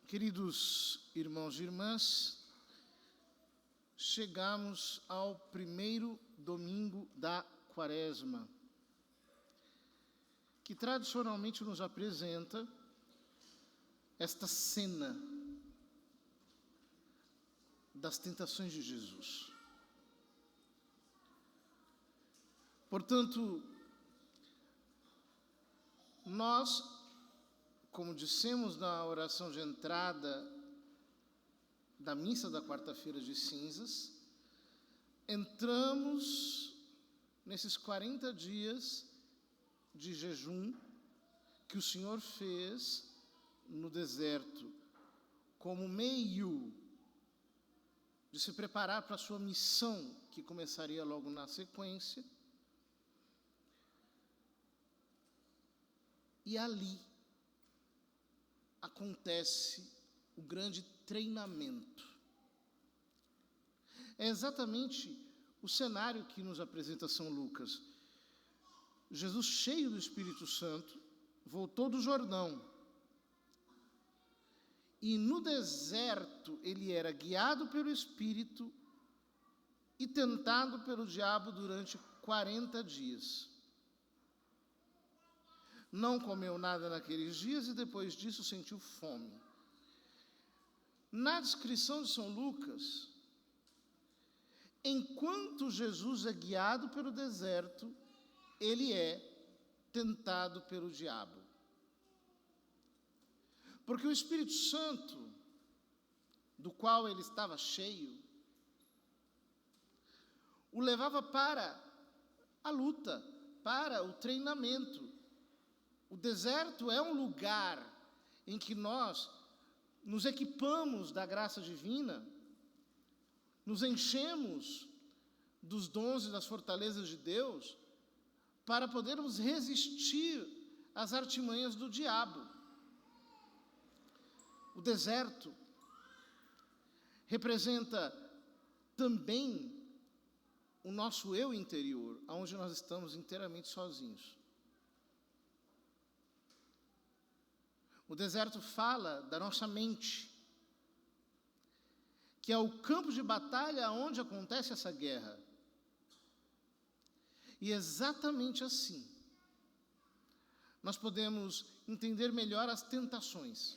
Queridos irmãos e irmãs, chegamos ao primeiro domingo da Quaresma, que tradicionalmente nos apresenta esta cena das tentações de Jesus. Portanto, nós, como dissemos na oração de entrada da missa da quarta-feira de cinzas, entramos nesses 40 dias de jejum que o Senhor fez no deserto, como meio de se preparar para a sua missão, que começaria logo na sequência. E ali acontece o grande treinamento. É exatamente o cenário que nos apresenta São Lucas. Jesus, cheio do Espírito Santo, voltou do Jordão. E no deserto ele era guiado pelo Espírito e tentado pelo diabo durante 40 dias. Não comeu nada naqueles dias e depois disso sentiu fome. Na descrição de São Lucas, enquanto Jesus é guiado pelo deserto, ele é tentado pelo diabo. Porque o Espírito Santo, do qual ele estava cheio, o levava para a luta, para o treinamento. O deserto é um lugar em que nós nos equipamos da graça divina, nos enchemos dos dons e das fortalezas de Deus para podermos resistir às artimanhas do diabo. O deserto representa também o nosso eu interior, onde nós estamos inteiramente sozinhos. O deserto fala da nossa mente, que é o campo de batalha onde acontece essa guerra. E exatamente assim, nós podemos entender melhor as tentações.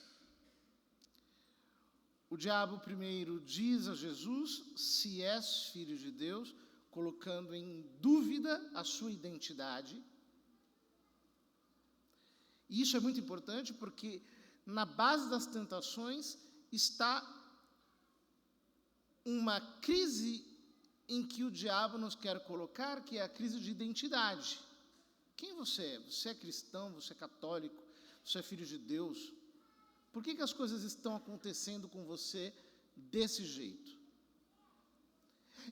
O diabo primeiro diz a Jesus se és filho de Deus, colocando em dúvida a sua identidade. E isso é muito importante porque na base das tentações está uma crise em que o diabo nos quer colocar, que é a crise de identidade. Quem você é? Você é cristão, você é católico, você é filho de Deus? Por que as coisas estão acontecendo com você desse jeito?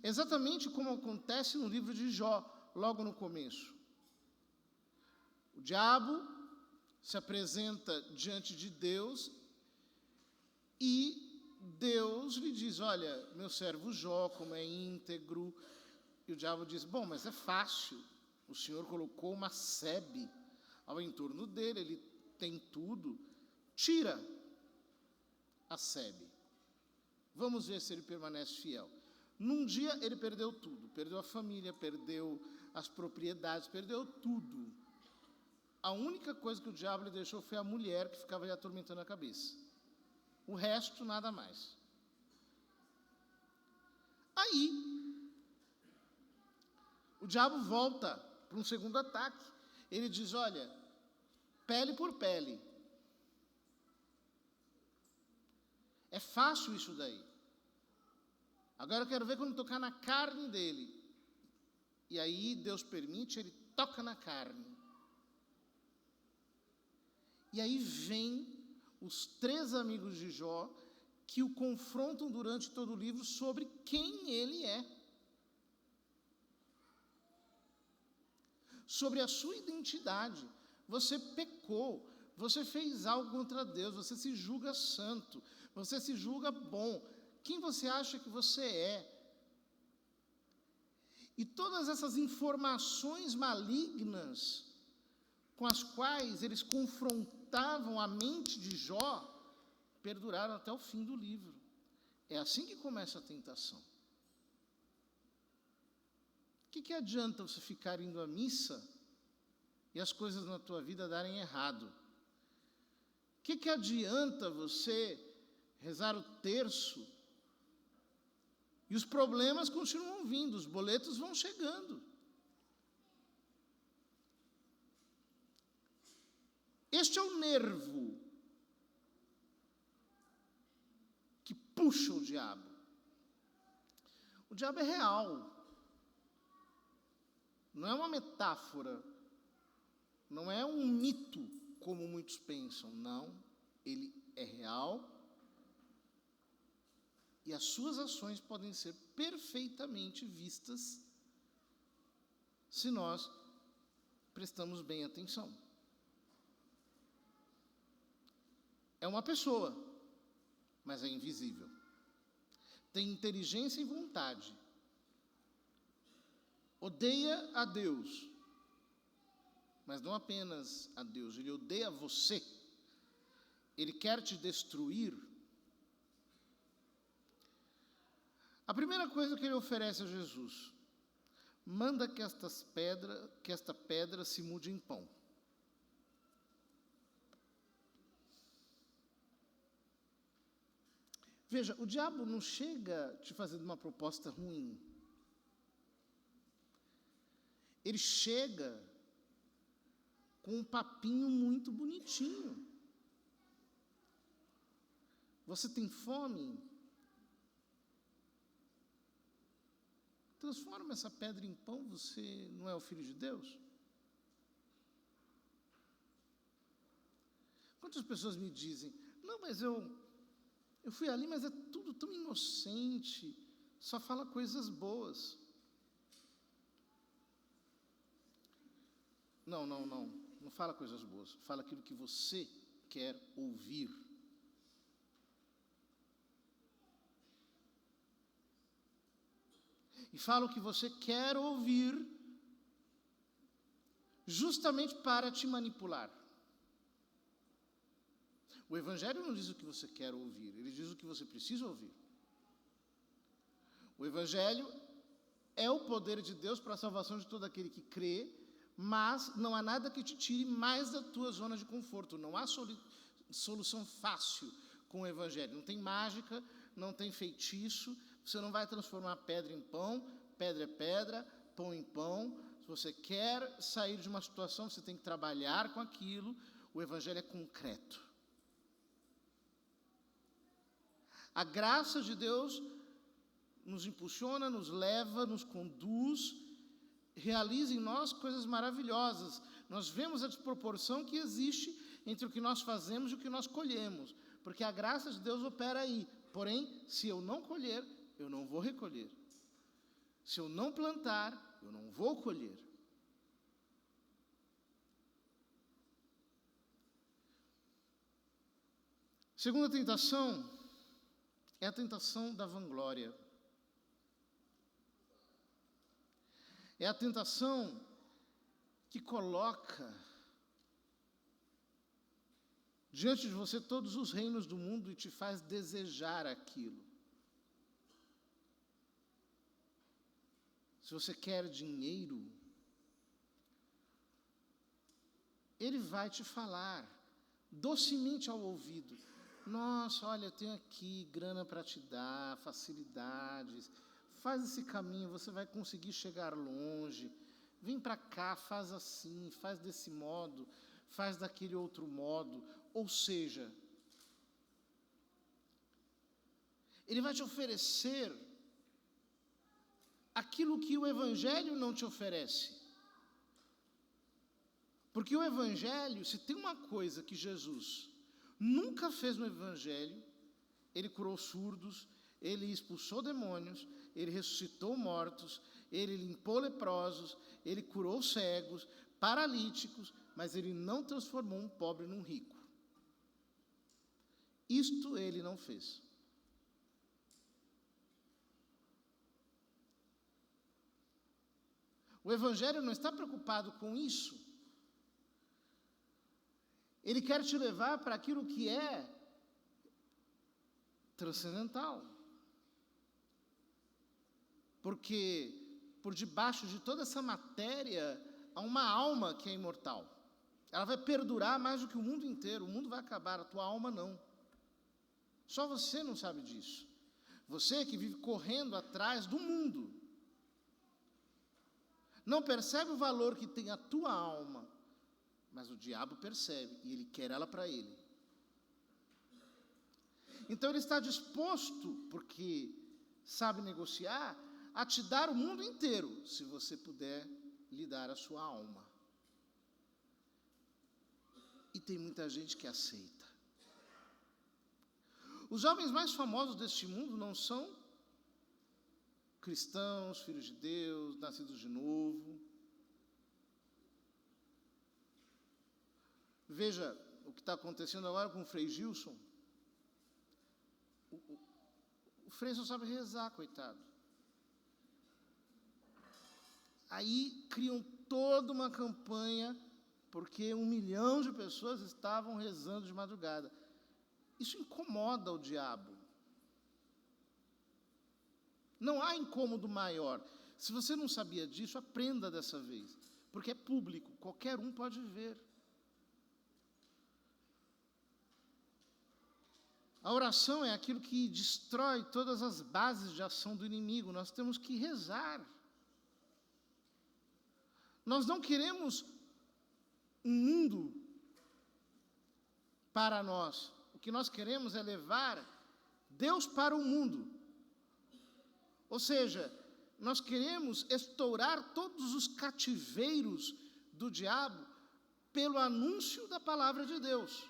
Exatamente como acontece no livro de Jó, logo no começo. O diabo se apresenta diante de Deus e Deus lhe diz, olha, meu servo Jó, como é íntegro. E o diabo diz, bom, mas é fácil, o Senhor colocou uma sebe ao entorno dele, ele tem tudo, tira a sebe. Vamos ver se ele permanece fiel. Num dia ele perdeu tudo, perdeu a família, perdeu as propriedades, perdeu tudo. A única coisa que o diabo lhe deixou foi a mulher que ficava lhe atormentando a cabeça. O resto, nada mais. Aí, o diabo volta para um segundo ataque. Ele diz, olha, pele por pele. É fácil isso daí. Agora eu quero ver quando tocar na carne dele. E aí Deus permite, ele toca na carne. E aí vem os 3 amigos de Jó que o confrontam durante todo o livro sobre quem ele é. Sobre a sua identidade. Você pecou, você fez algo contra Deus, você se julga santo, você se julga bom. Quem você acha que você é? E todas essas informações malignas com as quais eles confrontavam a mente de Jó, perduraram até o fim do livro. É assim que começa a tentação. O que adianta você ficar indo à missa e as coisas na tua vida darem errado? O que adianta você rezar o terço e os problemas continuam vindo, os boletos vão chegando? Este é o nervo que puxa o diabo. O diabo é real. Não é uma metáfora. Não é um mito, como muitos pensam. Não, ele é real. E as suas ações podem ser perfeitamente vistas se nós prestamos bem atenção. É uma pessoa, mas é invisível. Tem inteligência e vontade. Odeia a Deus, mas não apenas a Deus, ele odeia você. Ele quer te destruir. A primeira coisa que ele oferece a Jesus: manda que esta pedra se mude em pão. Veja, o diabo não chega te fazendo uma proposta ruim. Ele chega com um papinho muito bonitinho. Você tem fome? Transforma essa pedra em pão, você não é o Filho de Deus? Quantas pessoas me dizem, não, mas eu fui ali, mas é tudo tão inocente, só fala coisas boas. Não fala coisas boas, fala aquilo que você quer ouvir. E fala o que você quer ouvir, justamente para te manipular. O Evangelho não diz o que você quer ouvir, ele diz o que você precisa ouvir. O Evangelho é o poder de Deus para a salvação de todo aquele que crê, mas não há nada que te tire mais da tua zona de conforto. Não há solução fácil com o Evangelho. Não tem mágica, não tem feitiço. Você não vai transformar pedra em pão, pedra é pedra, pão em pão. Se você quer sair de uma situação, você tem que trabalhar com aquilo. O Evangelho é concreto. A graça de Deus nos impulsiona, nos leva, nos conduz, realiza em nós coisas maravilhosas. Nós vemos a desproporção que existe entre o que nós fazemos e o que nós colhemos, porque a graça de Deus opera aí. Porém, se eu não colher, eu não vou recolher. Se eu não plantar, eu não vou colher. Segunda tentação é a tentação da vanglória. É a tentação que coloca diante de você todos os reinos do mundo e te faz desejar aquilo. Se você quer dinheiro, ele vai te falar docemente ao ouvido: nossa, olha, eu tenho aqui grana para te dar, facilidades. Faz esse caminho, você vai conseguir chegar longe. Vem para cá, faz assim, faz desse modo, faz daquele outro modo. Ou seja, ele vai te oferecer aquilo que o Evangelho não te oferece. Porque o Evangelho, se tem uma coisa que Jesus nunca fez no Evangelho, ele curou surdos, ele expulsou demônios, ele ressuscitou mortos, ele limpou leprosos, ele curou cegos, paralíticos, mas ele não transformou um pobre num rico. Isto ele não fez. O Evangelho não está preocupado com isso. Ele quer te levar para aquilo que é transcendental. Porque por debaixo de toda essa matéria há uma alma que é imortal. Ela vai perdurar mais do que o mundo inteiro. O mundo vai acabar, a tua alma não. Só você não sabe disso. Você que vive correndo atrás do mundo, não percebe o valor que tem a tua alma, mas o diabo percebe e ele quer ela para ele. Então ele está disposto, porque sabe negociar, a te dar o mundo inteiro, se você puder lhe dar a sua alma. E tem muita gente que aceita. Os jovens mais famosos deste mundo não são cristãos, filhos de Deus, nascidos de novo. Veja o que está acontecendo agora com o Frei Gilson. O Frei só sabe rezar, coitado. Aí criam toda uma campanha, porque 1 milhão de pessoas estavam rezando de madrugada. Isso incomoda o diabo. Não há incômodo maior. Se você não sabia disso, aprenda dessa vez. Porque é público, qualquer um pode ver. A oração é aquilo que destrói todas as bases de ação do inimigo. Nós temos que rezar. Nós não queremos um mundo para nós. O que nós queremos é levar Deus para o mundo. Ou seja, nós queremos estourar todos os cativeiros do diabo pelo anúncio da palavra de Deus.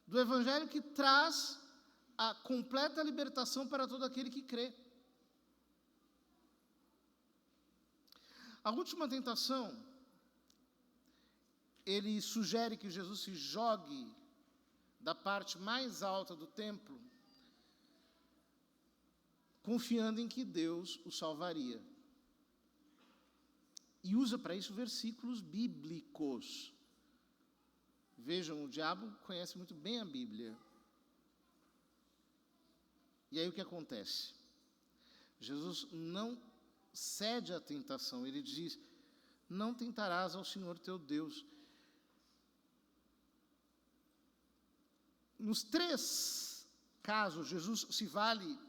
Do evangelho que traz a completa libertação para todo aquele que crê. A última tentação, ele sugere que Jesus se jogue da parte mais alta do templo, confiando em que Deus o salvaria. E usa para isso versículos bíblicos. Vejam, o diabo conhece muito bem a Bíblia. E aí o que acontece? Jesus não cede à tentação, ele diz: não tentarás ao Senhor teu Deus. Nos 3 casos, Jesus se vale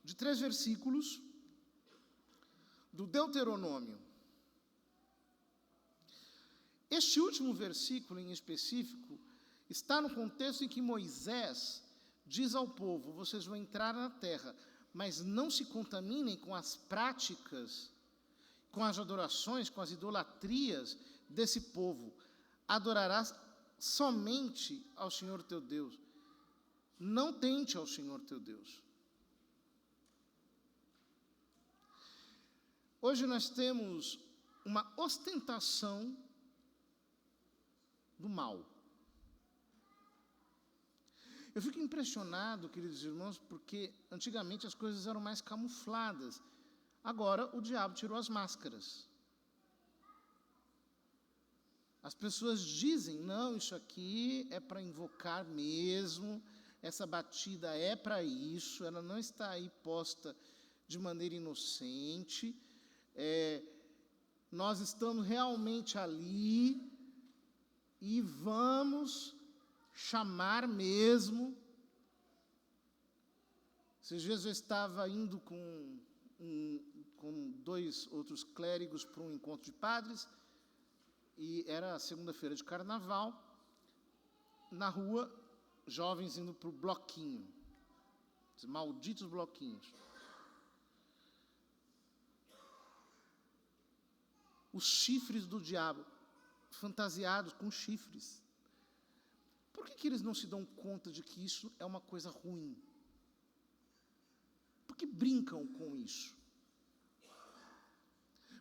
de 3 versículos do Deuteronômio. Este último versículo em específico está no contexto em que Moisés diz ao povo: vocês vão entrar na terra, mas não se contaminem com as práticas, com as adorações, com as idolatrias desse povo. Adorarás somente ao Senhor teu Deus. Não tente ao Senhor teu Deus. Hoje nós temos uma ostentação do mal. Eu fico impressionado, queridos irmãos, porque antigamente as coisas eram mais camufladas. Agora o diabo tirou as máscaras. As pessoas dizem: não, isso aqui é para invocar mesmo, essa batida é para isso, ela não está aí posta de maneira inocente, nós estamos realmente ali e vamos chamar mesmo. Esses dias eu estava indo com 2 outros clérigos para um encontro de padres, e era segunda-feira de carnaval, na rua, jovens indo para o bloquinho, os malditos bloquinhos. Os chifres do diabo, fantasiados com chifres. Por que eles não se dão conta de que isso é uma coisa ruim? Por que brincam com isso?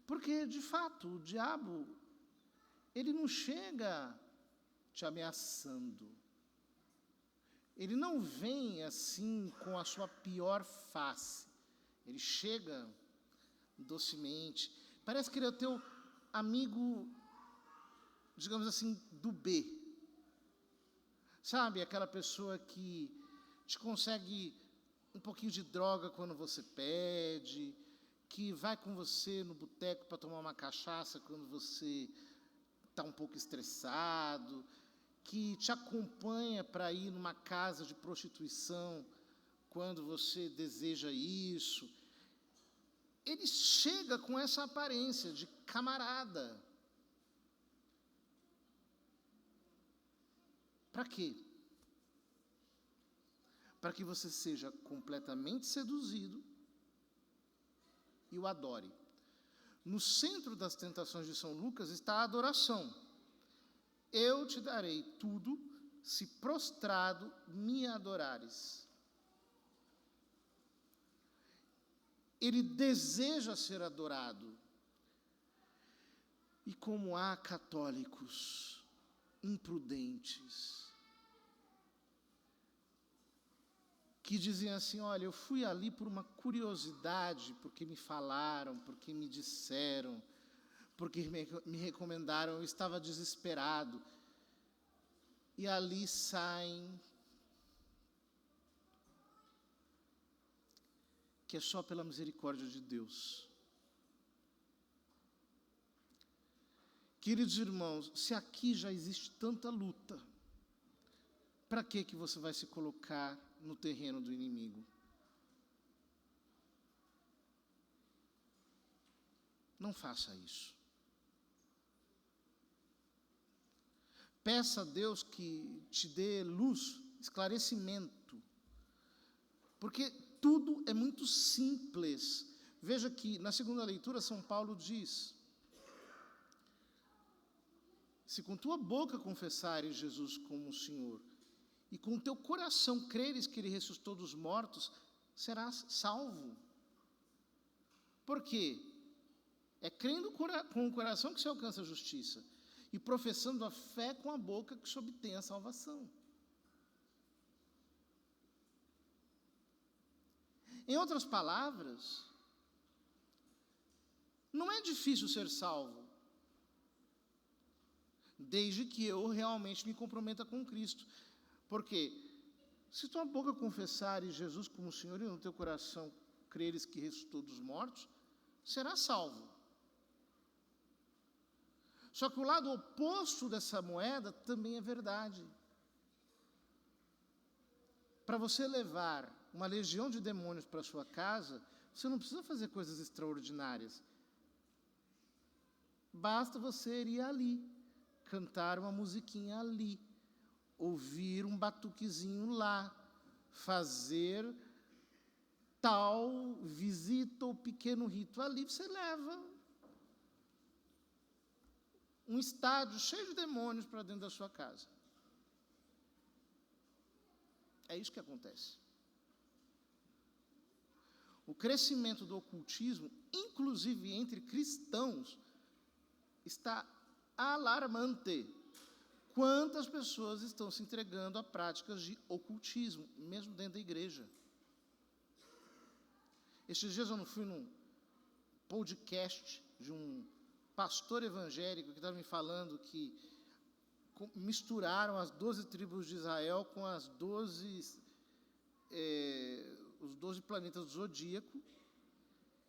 Porque, de fato, o diabo, ele não chega te ameaçando. Ele não vem assim com a sua pior face. Ele chega docemente. Parece que ele é o teu amigo, digamos assim, do B. Sabe, aquela pessoa que te consegue um pouquinho de droga quando você pede, que vai com você no boteco para tomar uma cachaça quando você está um pouco estressado, que te acompanha para ir numa casa de prostituição quando você deseja isso. Ele chega com essa aparência de camarada. Para quê? Para que você seja completamente seduzido e o adore. No centro das tentações de São Lucas está a adoração. Eu te darei tudo se prostrado me adorares. Ele deseja ser adorado. E como há católicos imprudentes que dizem assim, olha, eu fui ali por uma curiosidade, porque me falaram, porque me disseram, porque me recomendaram, eu estava desesperado. E ali saem que é só pela misericórdia de Deus. Queridos irmãos, se aqui já existe tanta luta, para que você vai se colocar no terreno do inimigo? Não faça isso. Peça a Deus que te dê luz, esclarecimento, porque tudo é muito simples. Veja que na segunda leitura São Paulo diz: se com tua boca confessares Jesus como o Senhor, e com teu coração creres que Ele ressuscitou dos mortos, serás salvo. Por quê? É crendo com o coração que se alcança a justiça, e professando a fé com a boca que se obtém a salvação. Em outras palavras, não é difícil ser salvo, desde que eu realmente me comprometa com Cristo. Porque se tua boca confessares Jesus como Senhor e no teu coração creres que ressuscitou dos mortos, serás salvo. Só que o lado oposto dessa moeda também é verdade. Para você levar uma legião de demônios para sua casa, você não precisa fazer coisas extraordinárias. Basta você ir ali, cantar uma musiquinha ali, ouvir um batuquezinho lá, fazer tal visita ou pequeno rito ali, você leva um estádio cheio de demônios para dentro da sua casa. É isso que acontece. O crescimento do ocultismo, inclusive entre cristãos, está alarmante. Quantas pessoas estão se entregando a práticas de ocultismo, mesmo dentro da igreja? Estes dias eu não fui num podcast de um pastor evangélico que estava me falando que misturaram as 12 tribos de Israel com os 12 planetas do zodíaco,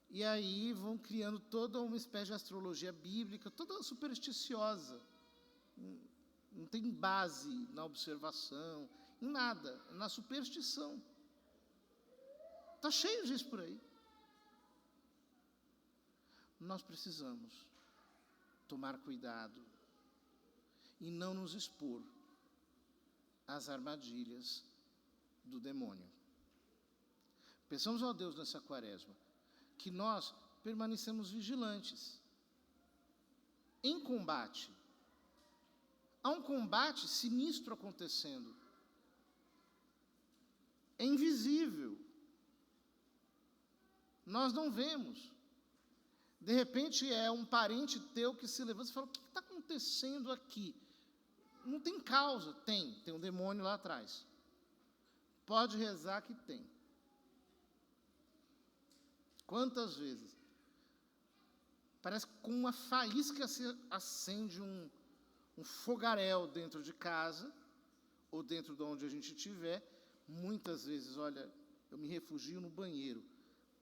e aí vão criando toda uma espécie de astrologia bíblica, toda supersticiosa. Não tem base na observação, em nada, na superstição. Está cheio disso por aí. Nós precisamos tomar cuidado e não nos expor às armadilhas do demônio. Peçamos ao Deus nessa quaresma que nós permanecemos vigilantes em combate. Há um combate sinistro acontecendo. É invisível. Nós não vemos. De repente é um parente teu que se levanta e fala: o que está acontecendo aqui? Não tem causa. Tem um demônio lá atrás. Pode rezar que tem. Quantas vezes? Parece que com uma faísca se acende um fogaréu dentro de casa, ou dentro de onde a gente estiver, muitas vezes, olha, eu me refugio no banheiro.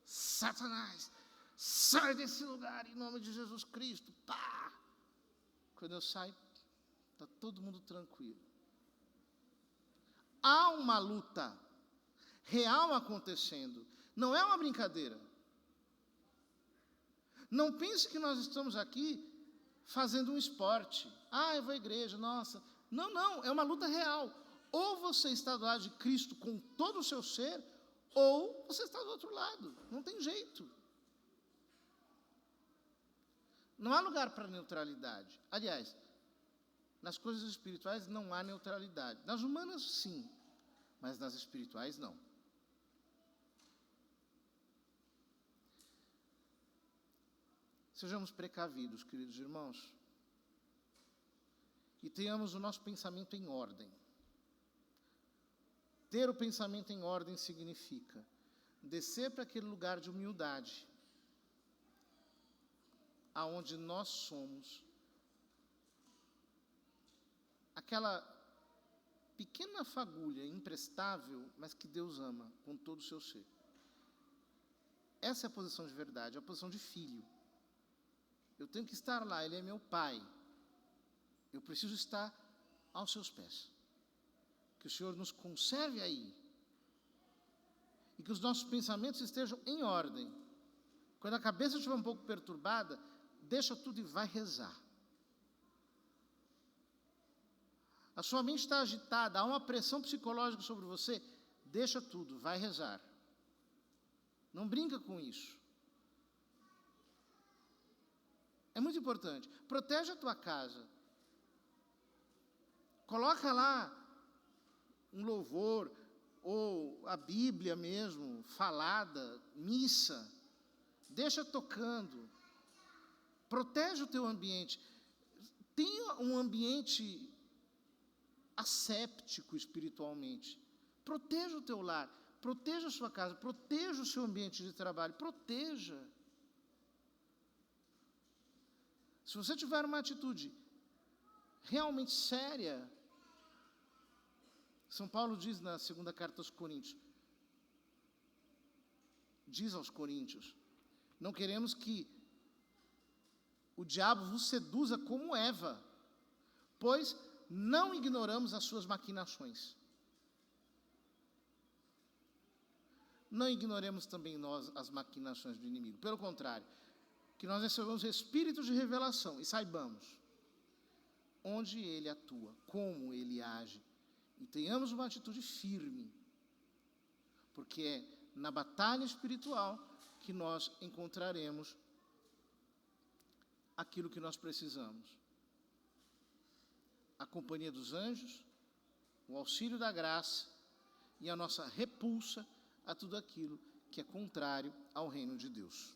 Satanás, sai desse lugar em nome de Jesus Cristo. Pá! Quando eu saio, está todo mundo tranquilo. Há uma luta real acontecendo. Não é uma brincadeira. Não pense que nós estamos aqui fazendo um esporte. Eu vou à igreja, nossa. Não, é uma luta real. Ou você está do lado de Cristo com todo o seu ser, ou você está do outro lado. Não tem jeito. Não há lugar para neutralidade. Aliás, nas coisas espirituais não há neutralidade. Nas humanas, sim, mas nas espirituais, não. Sejamos precavidos, queridos irmãos, e tenhamos o nosso pensamento em ordem. Ter o pensamento em ordem significa descer para aquele lugar de humildade, aonde nós somos aquela pequena fagulha imprestável, mas que Deus ama com todo o seu ser. Essa é a posição de verdade, é a posição de filho. Eu tenho que estar lá, Ele é meu Pai. Eu preciso estar aos seus pés. Que o Senhor nos conserve aí. E que os nossos pensamentos estejam em ordem. Quando a cabeça estiver um pouco perturbada, deixa tudo e vai rezar. A sua mente está agitada, há uma pressão psicológica sobre você, deixa tudo, vai rezar. Não brinca com isso. É muito importante. Protege a tua casa. Coloca lá um louvor, ou a Bíblia mesmo, falada, missa. Deixa tocando. Protege o teu ambiente. Tenha um ambiente asséptico espiritualmente. Proteja o teu lar. Proteja a sua casa. Proteja o seu ambiente de trabalho. Proteja. Se você tiver uma atitude realmente séria, São Paulo diz na segunda carta aos Coríntios, diz aos Coríntios, não queremos que o diabo vos seduza como Eva, pois não ignoramos as suas maquinações. Não ignoremos também nós as maquinações do inimigo, pelo contrário, que nós recebamos espírito de revelação e saibamos onde ele atua, como ele age, e tenhamos uma atitude firme, porque é na batalha espiritual que nós encontraremos aquilo que nós precisamos. A companhia dos anjos, o auxílio da graça e a nossa repulsa a tudo aquilo que é contrário ao reino de Deus.